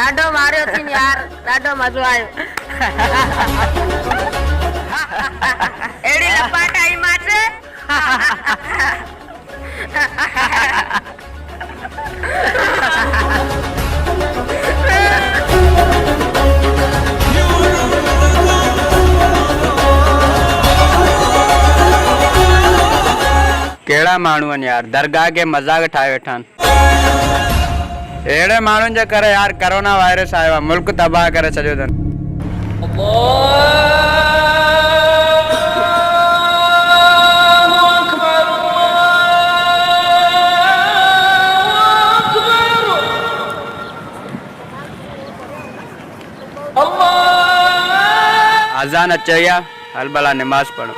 ॾाढो मारियो थी यार, ॾाढो मज़ो आयो। एड़ी लपाट आई माचे। केड़ा माण्हू आहिनि यार, दरगाह के मज़ाक ठाहे वेठा आहिनि। अहिड़े माण्हुनि जे करे यार कोरोना वायरस आयो आहे, मुल्क तबाह करे छॾियो अथनि। अज़ान अचे या हल भला नमाज पढ़ो।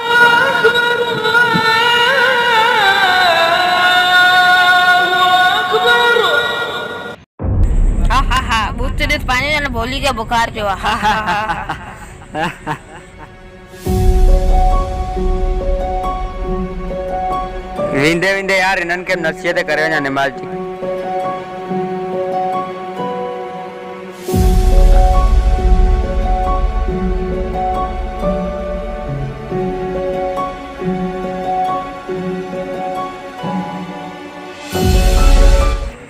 पानी ना भोली के बुखार जो विंदे विंदे यार इन्हनि खे नसीहत करे वञा नमाज जी।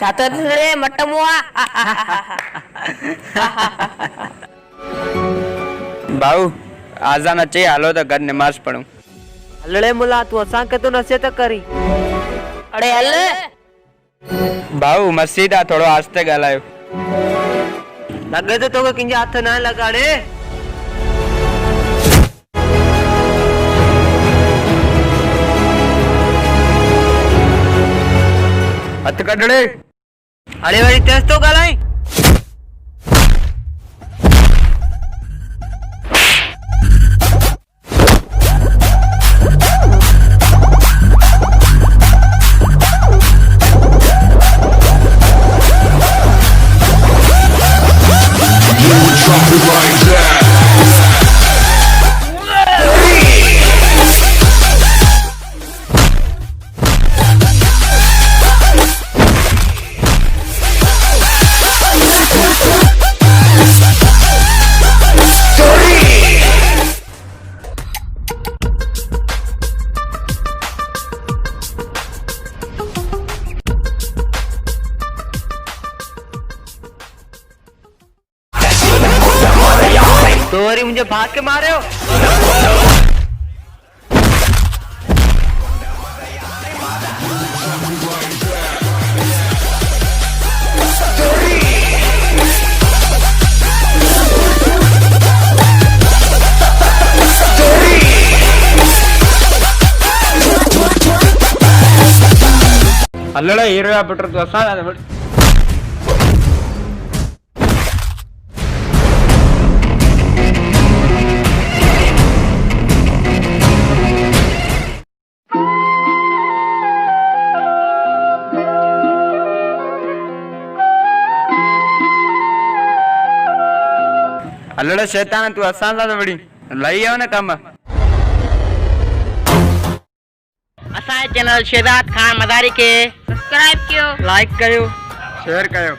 चातो रे मटमुआ। भाऊ आज़ान अचे हलो तो घर नमाज पढ़ूं। हलड़े मुला तू असां के तो नसीहत करी। अरे हल भाऊ मस्जिद आ, थोड़ो आस्ते ॻाल्हायो। लगे तो तोके किंजे हथ ना लगाड़े। हथ कढड़े। अरे वरी तेज तो ॻाल्हाई। तो वरी मुझे भाग के मारे हो। हलड़ा हीरो या पुट तू असां हलड़ा शैतान तू असां सां वड़ी लई आयो न कम। असांजे चैनल शहजाद खान मदारी के सब्सक्राइब कयो, लाइक कयो, शेयर कयो।